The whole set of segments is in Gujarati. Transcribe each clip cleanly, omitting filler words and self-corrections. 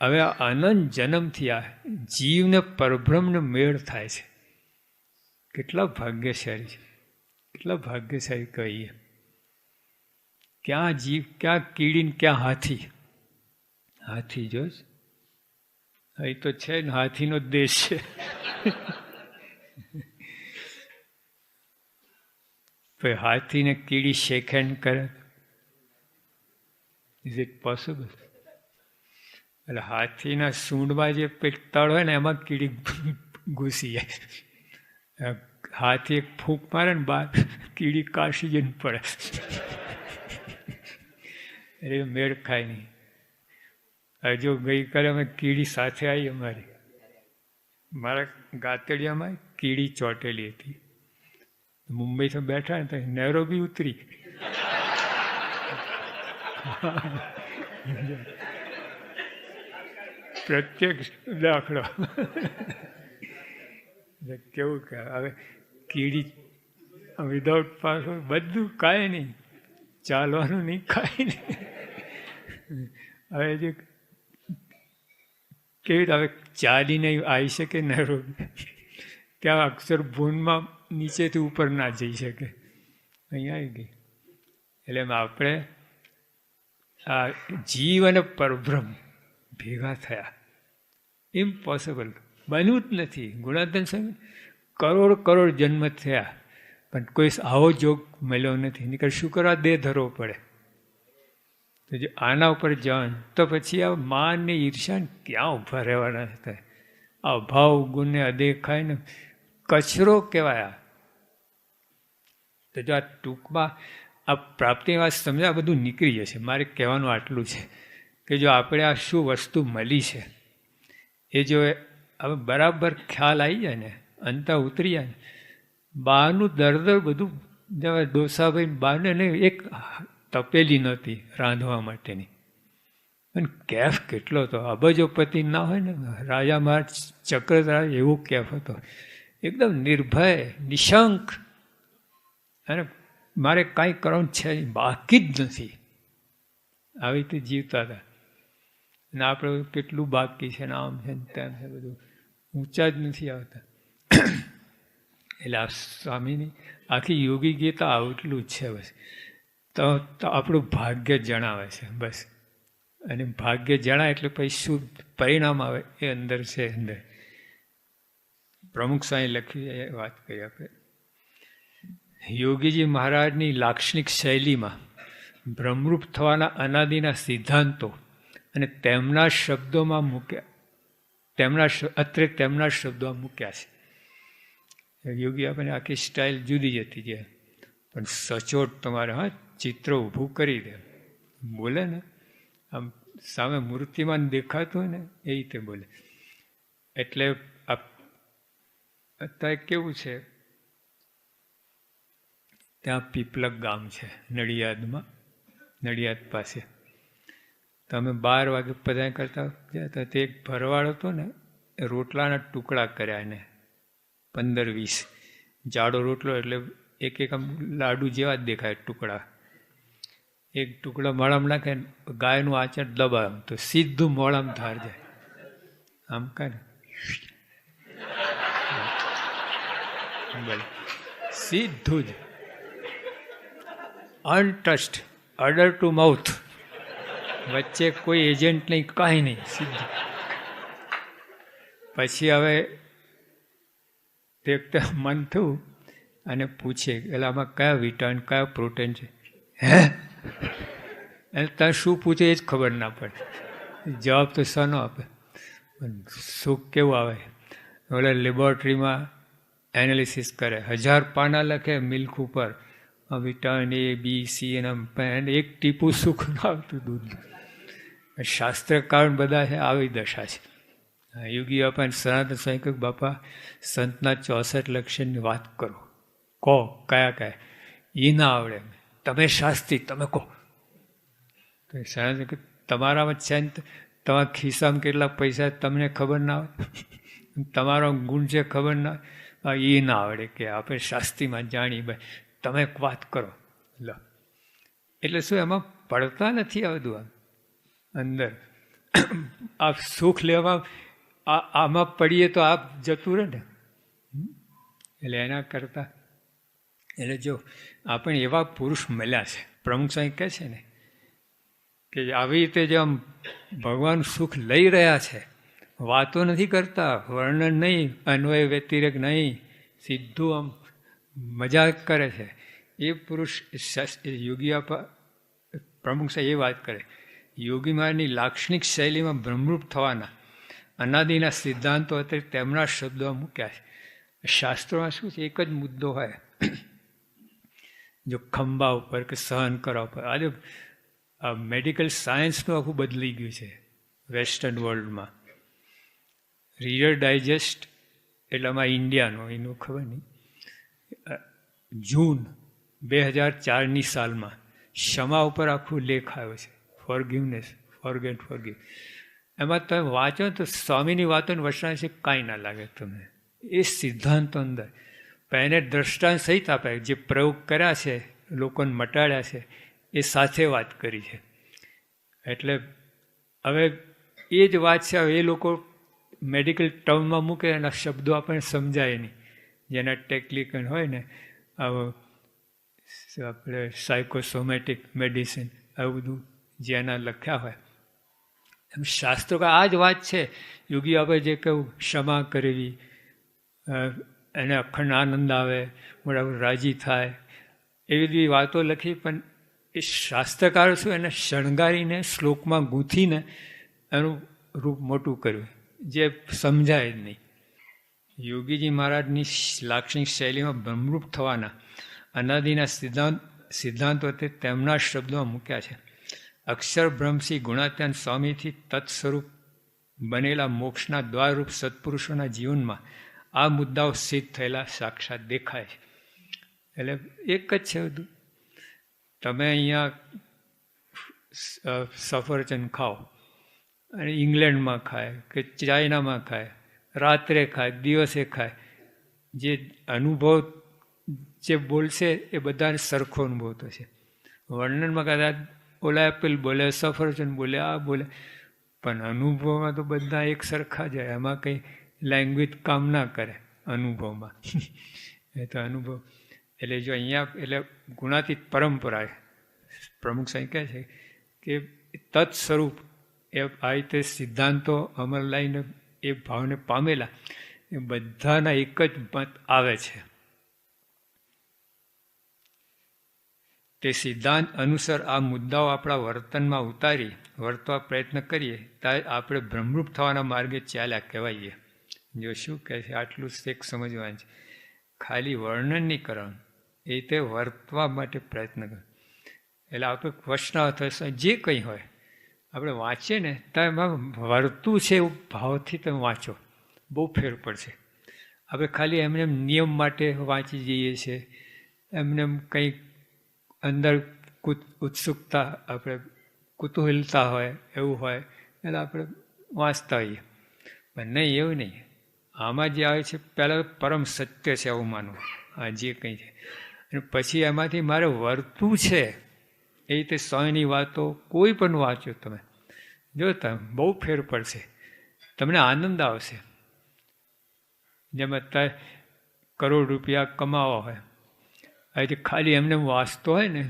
હવે અનંત જન્મથી આ જીવને પરબ્રહ્મને મેળ થાય છે. કેટલા ભાગ્યશાળી છે, કેટલા ભાગ્યશાળી કહીએ. ક્યાં જીવ, ક્યાં કીડી ને ક્યાં હાથી. હાથી જોશ અહીં તો છે ને, હાથીનો દેશ છે. હાથીને કીડી શેક હેન્ડ કરે, ઇઝ ઇટ પોસિબલ? એટલે હાથીના સૂંઢમાં જે તળ હોય ને એમાં કીડી ઘૂસી જાય. હાથી એક ફૂંક મારે ને બહાર કીડી કાશી જઈને પડે. એટલે મેળ ખાય નહીં. હજુ ગઈકાલે અમે કીડી સાથે આવી અમારી, મારા ગાતડિયામાં કીડી ચોટેલી હતી. મુંબઈથી બેઠા ને તો નૈરોબી ઉતરી. પ્રત્યક્ષ દાખલો. કેવું કે હવે કીડી વિધાઉટ પાસવર્ડ બધું કાંઈ નહીં, ચાલવાનું નહીં, કાંઈ નહીં. હવે જે કેવી રીતે હવે ચાલીને આવી શકે નૈરોબી, ત્યાં અક્ષર ભૂનમાં નીચેથી ઉપર ના જઈ શકે, અહીંયા આવી ગઈ. એટલે આપણે આ જીવ અને પરબ્રહ્મ ભેગા થયા, ઇમ્પોસિબલ, બન્યું જ નથી. ગુણાધન સ્વામી કરોડ કરોડ જન્મ થયા પણ કોઈ આવો જોગ મળ્યો નથી. નીકળ શું કરવા દેહ ધરવો પડે? તો જો આના ઉપર જવાનું તો પછી આ માન ને ઈર્ષા ક્યાં ઊભા રહેવાના થાય? આ ભાવ ગુણને અદેખાય ને કચરો કહેવાય. તો જો આ ટૂંકમાં આ પ્રાપ્તિની વાત સમજ્યા બધું નીકળી જશે. મારે કહેવાનું આટલું છે કે જો આપણે આ શું વસ્તુ મળી છે એ જો હવે બરાબર ખ્યાલ આવી જાય ને, અંતા ઉતરી જાય ને, બહારનું દર્દ બધું ડોસાભાઈ બહારને નહીં, એક તપેલી નહોતી રાંધવા માટેની, અને કેફ કેટલો હતો, અબજોપતિ ના હોય ને, રાજા મહારાજ ચક્રરાજ એવો કેફ હતો, એકદમ નિર્ભય નિશંક. અને મારે કાંઈ કરવાનું છે બાકી જ નથી, આવી રીતે જીવતા હતા. અને આપણે કેટલું બાકી છે ને, આમ છે ને તેમ છે, બધું ઊંચા જ નથી આવતા. એટલે આ સ્વામીની આખી યોગી ગીતા આટલું જ છે બસ. તો આપણું ભાગ્ય જણાવે છે બસ. અને ભાગ્ય જણાય એટલે પછી શું પરિણામ આવે એ અંદર છે. અંદર પ્રમુખ સ્વામી લખી એ વાત કરી આપણે. યોગીજી મહારાજની લાક્ષણિક શૈલીમાં બ્રહ્મરૂપ થવાના અનાદિના સિદ્ધાંતો અને તેમના શબ્દોમાં મૂક્યા, તેમના શબ્દોમાં મૂક્યા છે. યોગી આપણને આખી સ્ટાઇલ જુદી જતી છે, પણ સચોટ તમારે ચિત્ર ઊભું કરી દે. બોલે ને આમ સામે મૂર્તિમાન દેખાતું હોય ને એ રીતે બોલે. એટલે અત્યારે કેવું છે, ત્યાં પીપલક ગામ છે નડિયાદમાં, નડિયાદ પાસે. તો અમે 12 વાગે પધાર કરતા હતા. તે એક ભરવાડ હતો ને, એ રોટલાના ટુકડા કર્યા એને 15-20. જાડો રોટલો એટલે એક આમ લાડુ જેવા જ દેખાય ટુકડા. એક ટુકડો મોડામાં નાખે, ગાયનું આચર દબાવ તો સીધું મોડામાં ધાર જાય. આમ કરે સીધું જ અનટચ્ડ, અડર ટુ માઉથ, વચ્ચે કોઈ એજન્ટ નહીં, કાંઈ નહીં, સીધું. પછી હવે તે મન થયું અને પૂછે એટલે આમાં કયા વિટામિન કયા પ્રોટીન છે? હે એટલે ત્યાં શું પૂછે એ જ ખબર ના પડે, જવાબ તો શાનો આપે? સુખ કેવું આવે? ઓલા લેબોરેટરીમાં એનાલિસિસ કરે, 1000 પાના લખે મિલ્ક ઉપર, વિટામિન A, B, C અને એક ટીપું સુખ ના આવતું દૂધ. શાસ્ત્રકારણ બધા છે આવી દશા છે. યોગી બાપા સનાતન સ્વામી કહ્યું, બાપા સંતના 64 લક્ષણની વાત કરો, કહો કયા કયા? એ ના આવડે, તમે શાસ્ત્રી, તમે કહો. તો સનાતન કહ્યું, તમારામાં છે ને, તમારા ખિસ્સામાં કેટલા પૈસા તમને ખબર ના આવે, તમારો ગુણ છે ખબર ના આવે, એ ના આવડે કે આપણે શાસ્ત્રીમાં જાણી, ભાઈ તમે વાત કરો. લો એટલે શું એમાં પડતા નથી આ બધું અંદર. આ સુખ લેવા આમાં પડીએ તો આપ જતું રહે ને. એટલે એના કરતાં એટલે જો આપણે એવા પુરુષ મળ્યા છે, પ્રમુખ સાહેબ કહે છે ને કે આવી રીતે જો આમ ભગવાન સુખ લઈ રહ્યા છે, વાતો નથી કરતા, વર્ણન નહીં, અન્વય વ્યતિરેક નહીં, સીધું આમ મજાક કરે છે, એ પુરુષ યોગી આપા પ્રમુખ સાહેબ એ વાત કરે, યોગી મહારાજની લાક્ષણિક શૈલીમાં બ્રહ્મરૂપ થવાના અનાદિના સિદ્ધાંતો હતા તેમના શબ્દો મૂક્યા છે. શાસ્ત્રોમાં શું છે, એક જ મુદ્દો હોય, જો ખંભા ઉપર કે સહન કરવા ઉપર. આજે આ મેડિકલ સાયન્સનું આખું બદલી ગયું છે વેસ્ટર્ન વર્લ્ડમાં. રીડર ડાયજેસ્ટ એટલે આમાં ઇન્ડિયાનો, એનું ખબર નહીં, જૂન 2004ની સાલમાં ક્ષમા ઉપર આખું લેખ આવ્યો છે, ફોરગિવનેસ, ફોરગેટ, ફોરગિવ. એમાં તમે વાંચો તો સ્વામીની વાતોને વચના છે કાંઈ ના લાગે તમને, એ સિદ્ધાંતો અંદર. પણ એને દ્રષ્ટાંત સહિત આપે, જે પ્રયોગ કર્યા છે, લોકોને મટાડ્યા છે, એ સાથે વાત કરી છે. એટલે હવે એ જ વાત છે, હવે એ લોકો મેડિકલ ટર્મમાં મૂકે, એના શબ્દો આપણને સમજાય નહીં. જેના ટેકનિકલ હોય ને, આપણે સાયકોસોમેટિક મેડિસિન, આવું બધું જેના લખ્યા હોય, એમ શાસ્ત્રો આ જ વાત છે. યોગી આપણે જે કહ્યું, ક્ષમા કરવી, એને અખંડ આનંદ આવે, બરાબર રાજી થાય, એવી બધી વાતો લખી. પણ એ શાસ્ત્રકારો શું, એને શણગારીને શ્લોકમાં ગૂંથીને એનું રૂપ મોટું કર્યું, જે સમજાય જ નહીં. યોગીજી મહારાજની લાક્ષણિક શૈલીમાં બ્રહ્મરૂપ થવાના અનાદિના સિદ્ધાંતો તે તેમના શબ્દોમાં મૂક્યા છે. અક્ષર બ્રહ્મસિંહ ગુણાત્યાન સ્વામીથી તત્સ્વરૂપ બનેલા મોક્ષના દ્વારરૂપ સત્પુરુષોના જીવનમાં આ મુદ્દાઓ સિદ્ધ થયેલા સાક્ષાત દેખાય છે. એટલે એક જ છે બધું. તમે અહીંયા સફરજન ખાઓ અને ઇંગ્લેન્ડમાં ખાય કે ચાઇનામાં ખાય, રાત્રે ખાય, દિવસે ખાય, જે અનુભવ જે બોલશે એ બધાને સરખો અનુભવ થશે. વર્ણનમાં કદાચ ઓલા એપલ બોલે, સફરજન બોલે, આ બોલે, પણ અનુભવમાં તો બધા એક સરખા જાય. એમાં કંઈ લેંગ્વેજ કામ ના કરે અનુભવમાં. એ તો અનુભવ. એટલે જો અહીંયા એટલે ગુણાતીત પરંપરા, પ્રમુખ સાહેબ કહે છે કે તત્ સ્વરૂપ એ આ રીતે સિદ્ધાંતો અમર લાઈને એ ભાવને પામેલા એ બધાના એક જ મત આવે છે. તે સિદ્ધાંત અનુસાર આ મુદ્દાઓ આપણા વર્તનમાં ઉતારી વર્તવા પ્રયત્ન કરીએ ત્યારે આપણે બ્રહ્મરૂપ થવાના માર્ગે ચાલ્યા કહેવાઈએ. જો શું કહે છે, આટલું શેખ સમજવાનું છે. ખાલી વર્ણન નહીં કરવાનું, એ રીતે વર્તવા માટે પ્રયત્ન કરો. એટલે આપણે વચનાર્થ જે કંઈ હોય આપણે વાંચીએ ને તો એમાં વર્તું છે એવું ભાવથી તમે વાંચો, બહુ ફેર પડશે. આપણે ખાલી એમને નિયમ માટે વાંચી જઈએ છીએ, એમને કંઈક અંદર ઉત્સુકતા, આપણે કુતૂહલતા હોય એવું હોય એટલે આપણે વાંચતા હોઈએ. પણ નહીં, એવું નહીં. આમાં જે આવે છે પહેલાં પરમ સત્ય છે એવું માનવું, આ જે કંઈ છે. અને પછી એમાંથી મારે વર્તું છે એ રીતે સ્વામીની વાતો કોઈ પણ વાંચો તમે, જો તમે બહુ ફેર પડશે, તમને આનંદ આવશે. જેમ અત્યારે કરોડ રૂપિયા કમાવા હોય, અહીંથી ખાલી એમને વાંચતો હોય ને,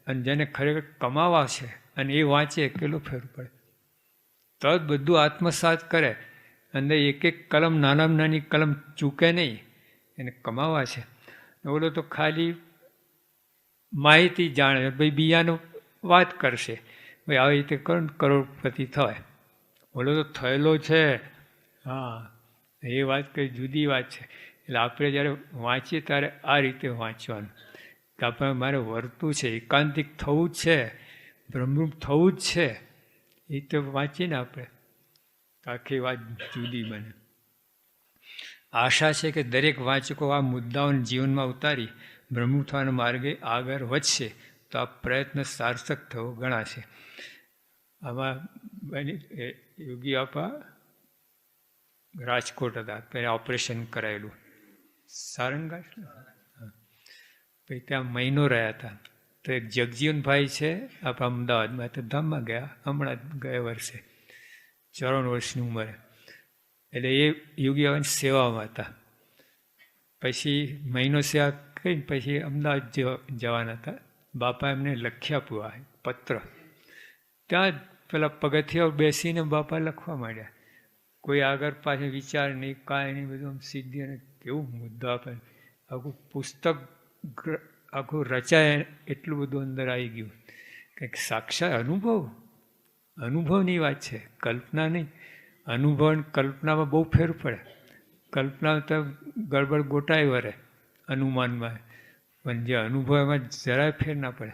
અને જેને ખરેખર કમાવા છે અને એ વાંચે, કેટલો ફેર પડે. તો જ બધું આત્મસાત કરે, અંદર એક એક કલમ, નાનામાં નાની કલમ ચૂકે નહીં, એને કમાવા છે. ઓલો તો ખાલી માહિતી જાણે, ભાઈ બીજાનો વાત કરશે, ભાઈ આવી રીતે કરોડપતિ થવાય. ઓલો તો થયેલો છે. હા, એ વાત કઈ જુદી વાત છે. એટલે આપણે જ્યારે વાંચીએ ત્યારે આ રીતે વાંચવાનું કે આપણે મારે વર્તું છે, એકાંતિક થવું જ છે, બ્રહ્મરૂપ થવું જ છે, એ તો વાંચીએ ને આપણે, આખી વાત જુદી બને. આશા છે કે દરેક વાંચકો આ મુદ્દાઓને જીવનમાં ઉતારી બ્રહ્મરૂપ થવાના માર્ગે આગળ વધશે તો આ પ્રયત્ન સાર્થક થવો ગણાશે. આમાં યોગી આપા રાજકોટ હતા, પહેલાં ઓપરેશન કરાયેલું સારંગા, પછી ત્યાં મહિનો રહ્યા હતા. તો એક જગજીવનભાઈ છે આપણા અમદાવાદમાં, તો ધામમાં ગયા હમણાં ગયા વર્ષે. 54 વર્ષની ઉંમરે. એટલે એ યોગી બાબાની સેવામાં હતા. પછી મહિનો સેવા કરીને પછી અમદાવાદ જવાના હતા. બાપા એમને લખી આપ્યું પત્ર. ત્યાં પેલા પગથિયા બેસીને બાપા લખવા માંડ્યા. કોઈ આગળ પાછળ વિચાર નહીં, કાંઈ નહીં, બધું આમ સીધી. અને કેવું મુદ્દો આપે, આખું પુસ્તક આખું રચાય એટલું બધું અંદર આવી ગયું. કંઈક સાક્ષાત અનુભવની વાત છે, કલ્પના નહીં. અનુભવ અને કલ્પનામાં બહુ ફેર પડે. કલ્પના તો ગડબડ ગોટાઈ વરે અનુમાનમાં, પણ જે અનુભવ એમાં જરાય ફેર ના પડે.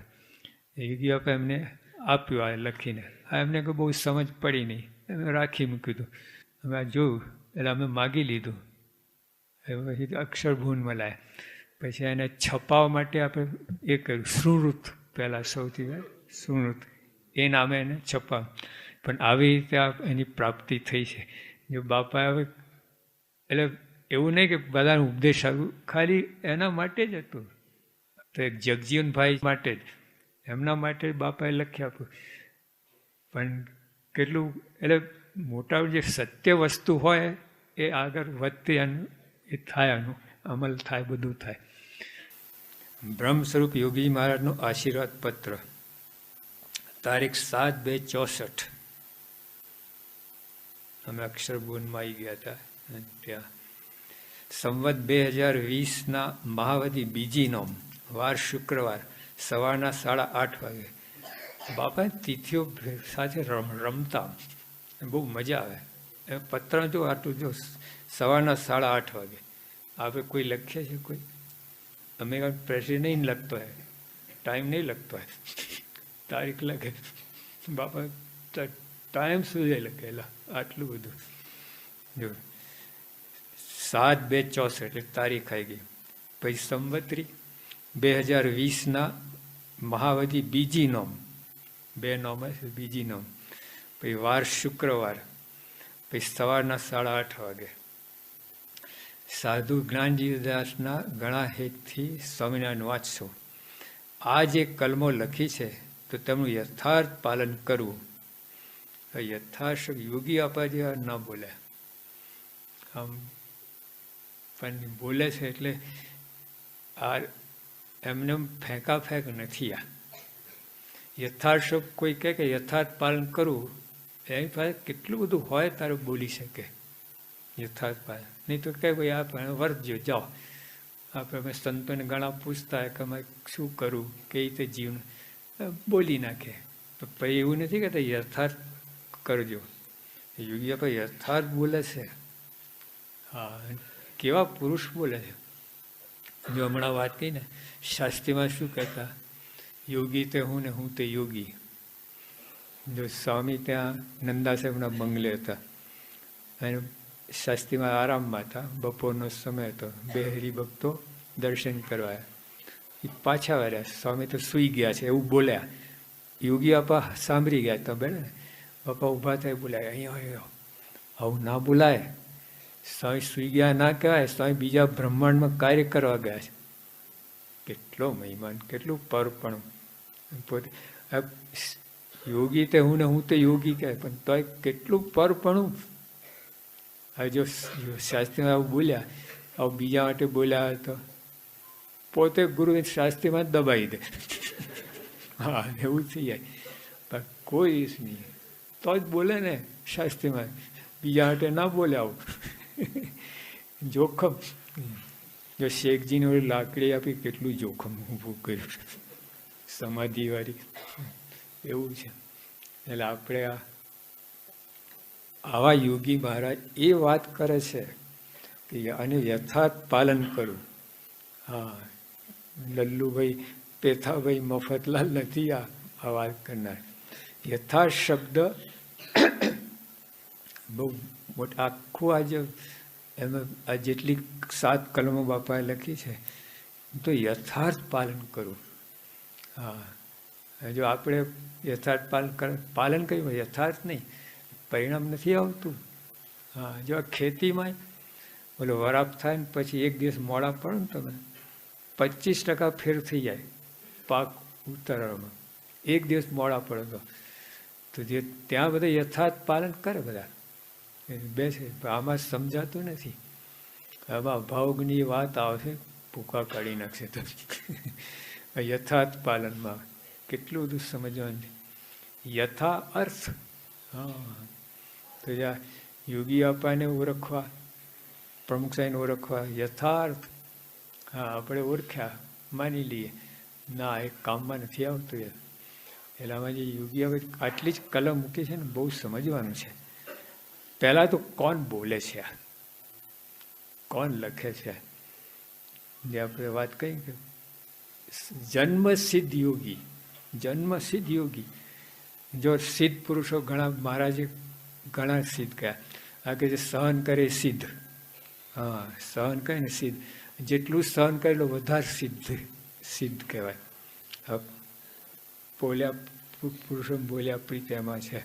યોગી બાપા એમને આપ્યું આ લખીને. આ એમને કોઈ બહુ સમજ પડી નહીં, એમ રાખી મૂક્યું હતું. અમે આ જોયું એટલે અમે માગી લીધું. પછી અક્ષરભુવનમાં લાયા. પછી એને છપાવવા માટે આપણે એ કર્યું, સુનૃત પહેલાં સૌથી સુનૃત એ નામે એને છપાવ. પણ આવી રીતે એની પ્રાપ્તિ થઈ છે. જો બાપા હવે એટલે એવું નહીં કે બધાને ઉપદેશ આવ્યું, ખાલી એના માટે જ હતું. તો એક જગજીવનભાઈ માટે જ, એમના માટે બાપાએ લખી આપ્યું. પણ કેટલું એટલે મોટા જે સત્ય વસ્તુ હોય એ આગળ વધતી એ થાય, એનું અમલ થાય, બધું થાય. બ્રહ્મ સ્વરૂપ યોગીજી મહારાજનો આશીર્વાદ પત્ર, તારીખ 7/2/64. અમે અક્ષરભુવનમાં આવી ગયા હતા. ત્યાં સંવત 2020ના મહાવતી બીજી નોમ, વાર શુક્રવાર, સવારના 8:30 વાગે. બાપા તિથિઓ સાથે રમતા, બહુ મજા આવે. એ પત્ર જો આટલું જો સવારના 8:30 વાગે આપણે કોઈ લખીએ છીએ, કોઈ અમે પ્રેસી નહીં લખતો હોય, ટાઈમ નહીં લખતો હોય, તારીખ લખે. બાપા ટાઈમ સુધી લખેલા આટલું બધું. જો 7/2/64 એટલે તારીખ આવી ગઈ. પછી સંવત્સરી 2020ના મહાવતી બીજી નોમ, 2 નોમ હશે, બીજી નોમ. પછી વાર શુક્રવાર, પછી સવારના 8:30 વાગે. સાધુ જ્ઞાનજીદાસના ઘણા હેતથી સ્વામિનારાયણ વાંચશો. આ જે કલમો લખી છે તો તેમનું યથાર્થ પાલન કરવું. યથાર્થ યોગી આપા જેવા ન બોલે, આમ પણ બોલે છે એટલે આ એમને ફેંકા ફેંક નથી. આ યથાર્થ કોઈ કહે કે યથાર્થ પાલન કરવું, એની પાસે કેટલું બધું હોય તારે બોલી શકે યથાર્થ પાલન. નહીં તો કહે ભાઈ આ વર્તજો જાઓ. આપણે સંતોને ઘણા પૂછતા કે અમે શું કરવું, કઈ રીતે જીવન, બોલી નાખે. તો પછી એવું નથી કહેતા યથાર્થ કરજો. યોગી આપણે યથાર્થ બોલે છે. હા, કેવા પુરુષ બોલે છે. જો હમણાં વાત કહી ને, શાસ્ત્રીમાં શું કહેતા, યોગી તે હું ને હું તે યોગી. જો સ્વામી ત્યાં નંદા સાહેબના બંગલે હતા અને શાસ્ત્રીમાં આરામમાં હતા. બપોરનો સમય હતો. 2 હરિભક્તો દર્શન કરવા એ પાછા વર્યા. સ્વામી તો સૂઈ ગયા છે એવું બોલ્યા. યોગી બાપા સાંભળી ગયા. તો બેન બાપા ઊભા થાય, બોલાય અહીંયા આવું ના બોલાય. સ્વામી સૂઈ ગયા ના કહેવાય. સ્વામી બીજા બ્રહ્માંડમાં કાર્ય કરવા ગયા છે. કેટલો મહિમાન, કેટલું પરપણું. પોતે યોગી તે હું ને હું તે યોગી કહે, પણ તોય કેટલું પરપણું. હવે જો શાસ્ત્રીમાં આવું બોલ્યા, આવું બીજા માટે બોલ્યા તો પોતે ગુરુ શાસ્ત્રીમાં દબાઈ દે. હા, એવું થઈ જાય. પણ કોઈ નહીં તો જ બોલે ને શાસ્ત્રીમાં, બીજા માટે ના બોલે. આવું જોખમ. જો શેખજીને ઓલી લાકડી આપી, કેટલું જોખમ ઊભું કર્યું સમાધિવાળી. એવું છે. એટલે આપણે આવા યોગી મહારાજ એ વાત કરે છે કે આને યથાર્થ પાલન કરું. હા, લલ્લુભાઈ પેથાભાઈ મફતલાલ નથી આ વાત કરનાર. યથાર્થ શબ્દ બહુ મોટા, આખું આજે એમાં આ જેટલી 7 કલમો બાપાએ લખી છે તો યથાર્થ પાલન કરું. હા, જો આપણે યથાર્થ પાલન કર્યું, યથાર્થ નહીં, પરિણામ નથી આવતું. હા, જો આ ખેતીમાં બોલો વરાપ થાય ને પછી 1 દિવસ મોડા પડે ને તમે 25% ફેર થઈ જાય પાક ઉતારવામાં. 1 દિવસ મોડા પડે તો તો જે ત્યાં બધા યથાર્થ પાલન કરે બધા બેસે, આમાં સમજાતું નથી. આમાં ભાવની વાત આવશે, ભૂકા કાઢી નાખશે તો યથાર્થ પાલનમાં કેટલું બધું સમજવાનું. યથા અર્થ, હા, તો જ્યાં યોગી અપાને ઓળખવા, પ્રમુખ સાહેબને ઓળખવા, યથાર્થ, હા આપણે ઓળખ્યા, માની લઈએ, ના એ કામમાં નથી આવતું. એટલામાં જે યોગી હવે આટલી જ કલમ મૂકી છે ને, બહુ સમજવાનું છે. પહેલાં તો કોણ બોલે છે, કોણ લખે છે, જે આપણે વાત કહી કે જન્મસિદ્ધ યોગી, જન્મસિદ્ધ યોગી. જો સિદ્ધ પુરુષો ઘણા, મહારાજે ઘણા સિદ્ધ કહ્યા. આ કે જે સહન કરે સિદ્ધ, હા સહન કરે ને સિદ્ધ, જેટલું સહન કરે એટલું વધારે સિદ્ધ સિદ્ધ કહેવાય. બોલ્યા પુરુષો બોલ્યા પ્રીત એમાં છે.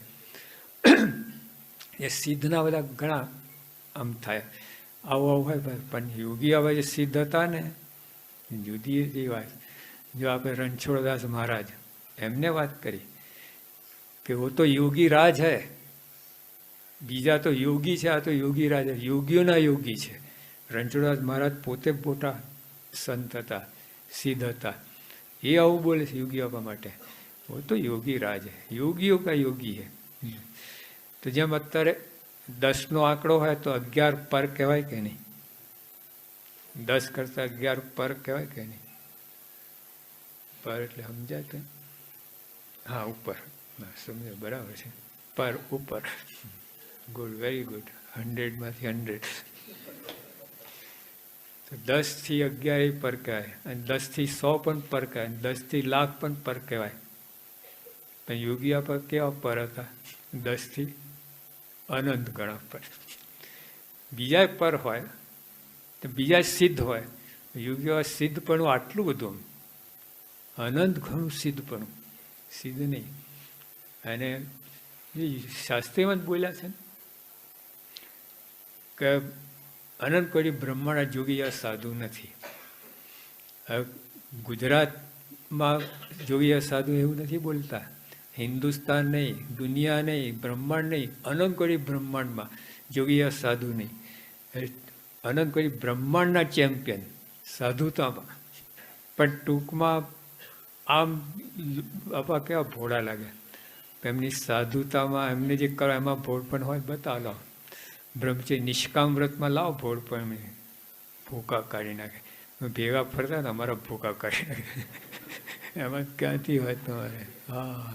એ સિદ્ધના બધા ઘણા આમ થાય, આવું આવું હોય. પણ યોગી હવે જે સિદ્ધ હતા ને, જુદી એ વાત. જો આપણે રણછોડદાસ મહારાજ એમને વાત કરી કે वो तो योगी राज है, બીજા તો યોગી છે, આ તો યોગી રાજ, યોગીઓના યોગી છે. રણછોડદાસ મહારાજ પોતે મોટા સંત હતા, સિદ્ધ હતા. એ આવું બોલે છે યોગી આપવા માટે, वो तो योगी राज है, योगियों का योगी है. તો જેમ અત્યારે 10નો આંકડો હોય તો 11 પર કહેવાય કે નહીં? 10 કરતા 11 પર કહેવાય કે નહીં? પર એટલે સમજાય કે? હા ઉપર, સમજો બરાબર છે. પર ઉપર, ગુડ, વેરી ગુડ. 100માંથી 100. તો 10 થી 11 પર કહેવાય, અને 10 થી 100 પણ પર કહેવાય, 10 થી લાખ પણ પર કહેવાય. પણ યોગી આપા કેવા પર હતા? 10 થી અનંત ગણા પર. બીજા પર હોય તો બીજા સિદ્ધ હોય. યોગીઓ સિદ્ધપણું આટલું બધું, અનંત ઘણું સિદ્ધપણું, સિદ્ધ નહીં. અને શાસ્ત્રીમાં જ બોલ્યા છે કે અનંત કોઈ બ્રહ્માંડ જોગી સાધુ નથી. ગુજરાતમાં જોગી સાધુ એવું નથી બોલતા, હિન્દુસ્તાન નહીં, દુનિયા નહીં, બ્રહ્માંડ નહીં, અનંત કોઈ બ્રહ્માંડમાં જોગી સાધુ નહીં. અનંત કોઈ બ્રહ્માંડના ચેમ્પિયન સાધુતામાં. પણ ટૂંકમાં આમ બાપા કેવા ભોળા લાગે. એમની સાધુતામાં એમને જે કરો એમાં ભોળપણ હોય, બતાવો લાવો. બ્રહ્મચર્ય નિષ્કામ વ્રતમાં લાવો ભોળપણ, એમને ભૂકા કાઢી નાખે. ભેગા ફરતા ને અમારા ભૂકા કાઢી નાખે. એમાં ક્યાંથી હોય તમારે? હા,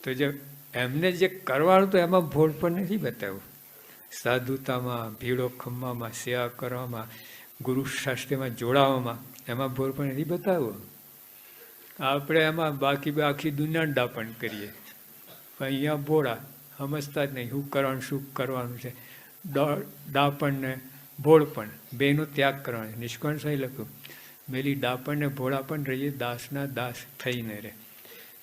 તો જે એમને જે કરવાનું તો એમાં ભોળપણ નથી બતાવ્યું. સાધુતામાં, ભીડો ખમ્મામાં, સેવા કરવામાં, ગુરુ શાસ્ત્રમાં જોડાવામાં, એમાં ભોળપણ નથી બતાવ્યું. આપણે એમાં બાકી આખી દુનિયા ડાપણ કરીએ, પણ અહીંયા ભોળા સમજતા જ નહીં શું કરવાનું, શું કરવાનું છે. ડાપણ ને ભોળપણ બેનો ત્યાગ કરવાનો. નિષ્કાળ સહી લખ્યું, મેલી ડાપણ ને ભોળાપણ રહીએ, દાસના દાસ થઈને રહે.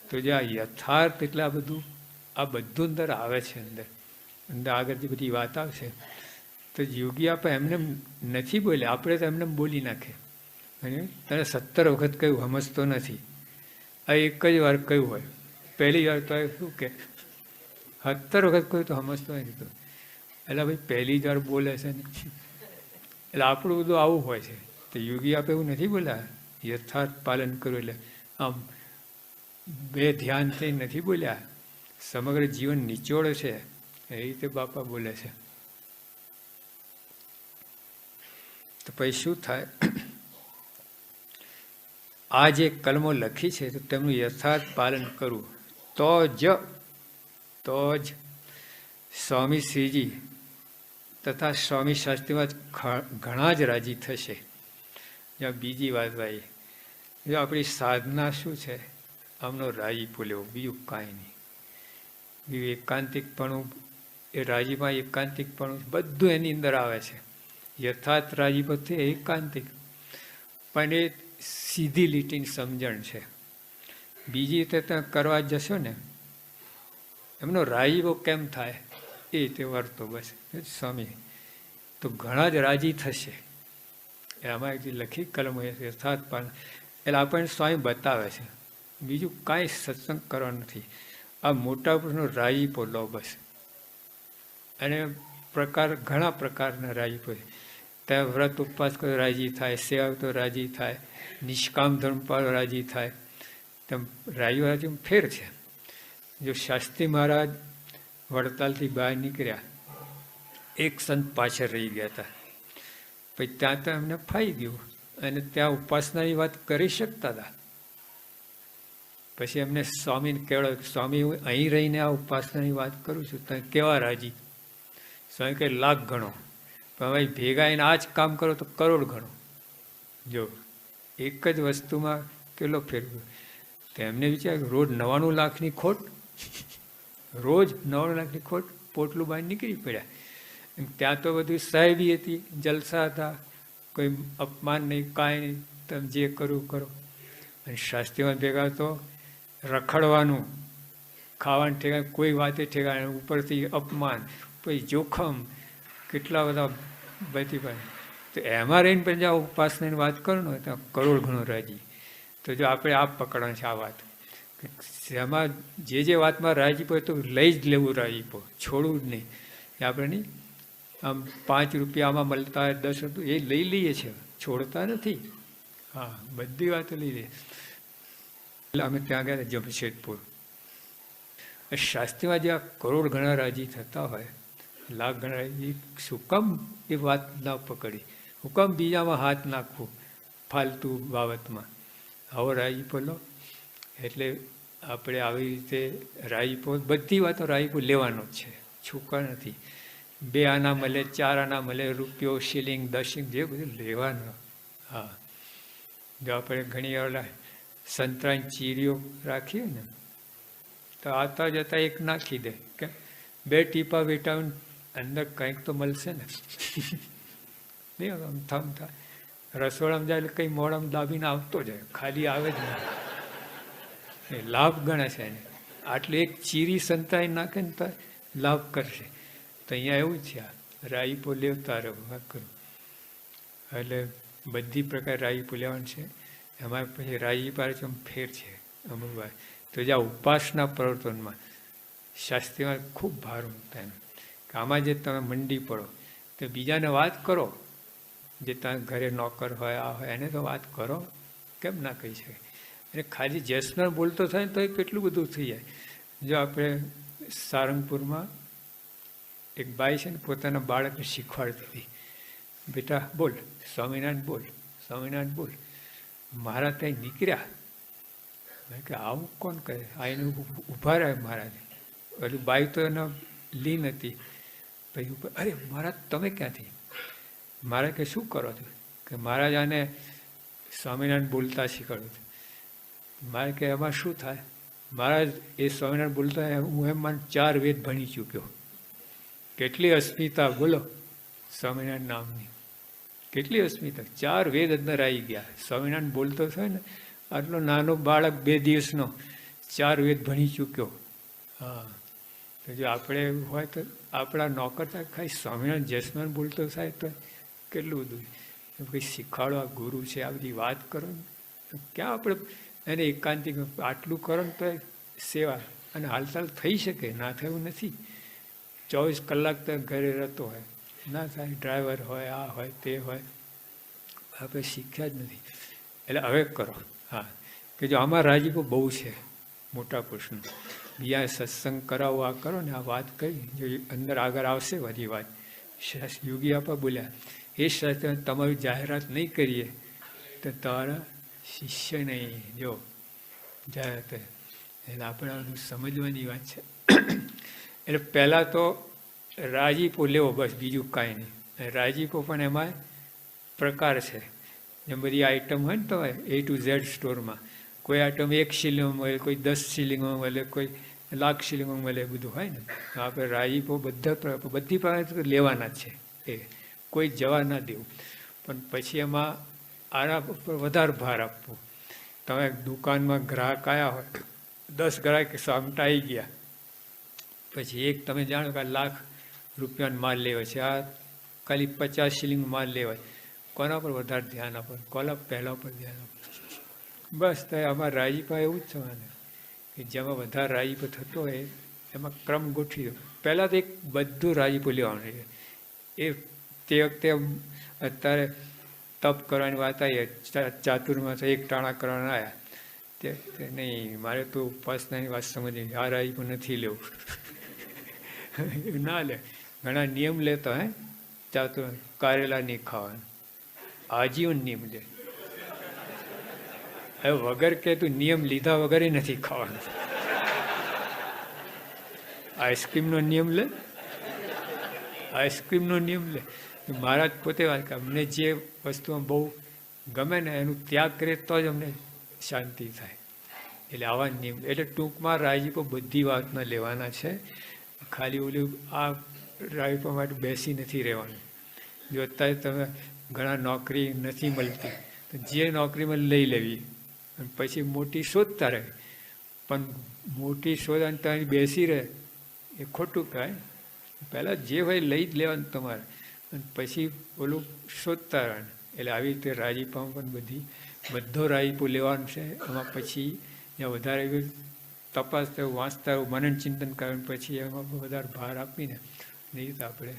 તો જે આ યથાર્થ એટલે આ બધું અંદર આવે છે. અંદર આગળથી બધી વાત આવશે. તો યોગી આપણે એમને નથી બોલે, આપણે તો એમને બોલી નાખે. અને તને 17 વખત કહ્યું સમજતો નથી, આ એક જ વાર કહ્યું હોય, પહેલી વાર તો શું કે 17 વખત કહ્યું તો સમજતો નથી. તો એટલે ભાઈ પહેલી જ વાર બોલે છે ને, એટલે આપણું બધું આવું હોય છે. તો યોગી આપણે એવું નથી બોલ્યા, યથાર્થ પાલન કરવું. એટલે આમ બે ધ્યાનથી નથી બોલ્યા, સમગ્ર જીવન નિચોડ છે એ રીતે બાપા બોલે છે. તો પછી શું થાય? આ જે કલમો લખી છે તો તેમનું યથાર્થ પાલન કરવું, તો જ સ્વામી શ્રીજી તથા સ્વામી શાસ્ત્રીમાં ઘણા જ રાજી થશે. જ્યાં બીજી વાત ભાઈ, જો આપણી સાધના શું છે? આમનો રાજીપો લેવો, બીજું કાંઈ નહીં. બીજું એકાંતિકપણું, એ રાજીમાં એકાંતિકપણું બધું એની અંદર આવે છે. યથાર્થ રાજીપો છે એકાંતિક, પણ એ સીધી લીટીની સમજણ છે. બીજી રીતે તમે કરવા જશો ને, એમનો રાજીપો કેમ થાય એ રીતે વર્તો. બસ સ્વામી તો ઘણા જ રાજી થશે. એમાં જે લખી કલમ યથાર્થ પાલન, એટલે આપણને સ્વામી બતાવે છે. બીજું કાંઈ સત્સંગ કરવાનું નથી. આ મોટા પુરુષનો રાજીપો લો બસ. અને ઘણા પ્રકારના રાજીપો છે. ત્યાં વ્રત ઉપવાસ કરો રાજી થાય, સેવા તો રાજી થાય, નિષ્કામ ધર્મ પાળો રાજી થાય. તેમ રાજી ફેર છે. જો શાસ્ત્રી મહારાજ વડતાલથી બહાર નીકળ્યા, એક સંત પાછળ રહી ગયા હતા. પછી ત્યાં તો એમને ફાઈ ગયું અને ત્યાં ઉપાસનાની વાત કરી શકતા હતા. પછી એમને સ્વામીને કહેવાય, સ્વામી હું અહીં રહીને આ ઉપાસનાની વાત કરું છું, તમે કેવા રાજી? સ્વામી કહે લાખ ગણો, પણ ભાઈ ભેગા એને આ જ કામ કરો તો કરોડ ગણો. જો એક જ વસ્તુમાં કેટલો ફેર. તો એમને વિચાર રોજ 99 લાખની ખોટ, રોજ 99 લાખની ખોટ, પોટલું બહાર નીકળી પડ્યા. ત્યાં તો બધું સાહેબી હતી, જલસા હતા, કોઈ અપમાન નહીં, કાંઈ નહીં, તમે જે કરવું કરો. અને શાસ્ત્રીમાં ભેગા તો રખડવાનું, ખાવાનું ઠેકાણ, કોઈ વાતે ઠેકાણ, ઉપરથી અપમાન, પછી જોખમ, કેટલા બધા બધી પણ. તો એમાં રહીને પણ જો ઉપાસનાની વાત કરો ને તો કરોડ ગણો રાજી. તો જો આપણે આ પકડવાનું છે આ વાત, એમાં જે વાતમાં રાજીપો તો લઈ જ લેવું, રાજીપો છોડવું જ નહીં. આપણે નહીં આમ 5 રૂપિયા આમાં મળતા હોય, 10 રૂપિયા એ લઈ લઈએ છીએ, છોડતા નથી. હા, બધી વાતો લઈ લઈએ. અમે ત્યાં ગયા જમશેદપુર. શાસ્ત્રીમાં જે આ કરોડ ગણા રાજી થતા હોય, લાખ ગણા, એ શું કામ એ વાત ના પકડી? હું કામ બીજામાં હાથ નાખવું ફાલતુ બાબતમાં? આવો રાજીપો લો. એટલે આપણે આવી રીતે રાજીપો, બધી વાતો રાજીપો લેવાનો જ છે, છૂકા નથી. 2 આના મળે, 4 આના મળે, રૂપિયો, શિલિંગ, દશિંગ, જે બધું લેવાનું. હા, જો આપણે ઘણી વાર સંતરાની ચીરીઓ રાખીએ ને તો આવતા જતા એક નાખી દે કે 2 ટીપા વિટામિન અંદર કંઈક તો મળશે ને. નહીં આમ થમતા રસોડામાં જાય એટલે કંઈ મોડામાં દાબીને આવતો જાય, ખાલી આવે જ નહીં. એ લાભ ગણે છે એને. આટલી એક ચીરી સંતાઈ નાખે ને તો લાભ કરશે. તો અહીંયા એવું જ છે, આ રાજીપો લેવતા રહો કરું. એટલે બધી પ્રકાર રાજીપો લેવાનું છે. એમાં પછી રાજીપા ફેર છે અમુક વાર. તો જ્યાં ઉપાસના પ્રવર્તનમાં શાસ્ત્રીમાં ખૂબ ભાર મૂકતા એમ કે આમાં જે તમે મંડી પડો તો બીજાને વાત કરો, જે તમે ઘરે નોકર હોય, આ હોય, એને તો વાત કરો, કેમ ના કહી શકે? અને ખાલી જેસનર બોલતો થાય તો એ કેટલું બધું થઈ જાય. જો આપણે સારંગપુરમાં એક બાઈ છે ને પોતાના બાળકને શીખવાડતી હતી, બેટા બોલ સ્વામિનારાયણ, બોલ સ્વામિનારાયણ, બોલ. મારા ત્યાં નીકળ્યા, મેં કે આવું કોણ કહે? આ એને ઊભા રહ્યા મહારાજ. એટલે બાઈ તો એના લીન હતી. પછી અરે મહારાજ તમે ક્યાંથી? મહારાજ કે શું કરો છો? કે મહારાજ આને સ્વામિનારાયણ બોલતા શીખવાડું છું. મારે કે એમાં શું થાય? મહારાજ એ સ્વામિનારાયણ બોલતા હું એમ માન 4 વેદ ભણી ચૂક્યો. કેટલી અસ્મિતા બોલો સ્વામિનારાયણ નામની, કેટલી અસ્મિતા! 4 વેદ અંદર આવી ગયા. સ્વામિનારાયણ બોલતો થાય ને, આટલો નાનો બાળક 2 દિવસનો 4 વેદ ભણી ચૂક્યો. હા, તો જો આપણે હોય તો આપણા નોકર થાય ખાલી સ્વામિનારાયણ જસનારાયણ બોલતો થાય તો કેટલું બધું કંઈ શીખવાડો. આ ગુરુ છે, આ બધી વાત કરો ને તો ક્યાં આપણે એને એકાંતિક આટલું કરો ને તો સેવા અને હાલચાલ થઈ શકે, ના થયું નથી. 24 કલાક તો ઘરે રહેતો હોય, ના થાય. ડ્રાઈવર હોય, આ હોય, તે હોય, આપણે શીખ્યા જ નથી. એટલે હવે કરો. હા, કે જો આમાં રાજીપો બહુ છે મોટા પુરુષનો. બીજા સત્સંગ કરાવો, આ કરો ને, આ વાત કરી, જો અંદર આગળ આવશે બધી વાત. યોગી આપા બોલ્યા, એ શાસ્ત્ર તમારી જાહેરાત નહીં કરીએ તો તમારા શિષ્ય નહીં. જો જાહેરાત એટલે આપણે સમજવાની વાત છે. એટલે પહેલાં તો રાજીપો લેવો, બસ, બીજું કાંઈ નહીં. રાજીપો પણ એમાં પ્રકાર છે. જેમ બધી આઈટમ હોય ને, તો A to Z સ્ટોરમાં કોઈ આઈટમ 1 શિલિંગમાં મળે, કોઈ 10 શિલિંગમાં મળે, કોઈ લાખ શિલિંગમાં મળે, બધું હોય ને. આપણે રાજીપો બધી પાસે લેવાના જ છે. એ કોઈ જવા ના દેવું. પણ પછી એમાં આના ઉપર વધારે ભાર આપવો. તમે દુકાનમાં ગ્રાહક આવ્યા હોય, 10 ગ્રાહક સામટા આવી ગયા, પછી એક તમે જાણો કે લાખ રૂપિયાનો માલ લેવાય છે, આ ખાલી 50 શિલિંગ માલ લેવાય, કોના પર વધારે ધ્યાન આપો? કોના પહેલા પર ધ્યાન આપો? બસ તો આમાં રાજીપા એવું જ થવાનું કે જેમાં વધારે રાજીપો થતો હોય એમાં ક્રમ ગોઠવી દો. પહેલાં તો એક બધું રાજીપો લેવાનું છે. એ તે વખતે અત્યારે તપ કરવાની વાત આવી, ચાતુર્માસ એક ટાણા કરવાના આવ્યા તે નહીં, મારે તો ઉપાસનાની વાત સમજી, આ રાજીપો નથી લેવું. ના લે. ઘણા નિયમ લેતા હે ચાતુર, કારેલા નહીં ખાવાનું, આજીવન નિયમ લે. હવે વગર કે તું નિયમ લીધા વગર નથી ખાવાનું. આઈસ્ક્રીમનો નિયમ લે, આઈસ્ક્રીમનો નિયમ લે. મહારાજ પોતે વાત કે અમને જે વસ્તુમાં બહુ ગમે ને એનું ત્યાગ કરીએ તો જ અમને શાંતિ થાય. એટલે આવા નિયમ, એટલે ટૂંકમાં રાજીપો બધી વાતમાં લેવાના છે. ખાલી ઓલું આ રાજીપો માટે બેસી નથી રહેવાનું. જો અત્યારે તમે ઘણા નોકરી નથી મળતી તો જે નોકરીમાં લઈ લેવી અને પછી મોટી શોધતા રહે. પણ મોટી શોધ અને તમે બેસી રહે એ ખોટું કહેવાય. પહેલાં જે હોય લઈ જ લેવાનું તમારે, અને પછી ઓલું શોધતા રહે. એટલે આવી રીતે રાજીપામાં પણ બધો રાજીપો લેવાનું છે. એમાં પછી જ્યાં વધારે તપાસ વાંચતા મનન ચિંતન કરવાનું, પછી એમાં વધારે ભાર આપીને નહીં તો આપણે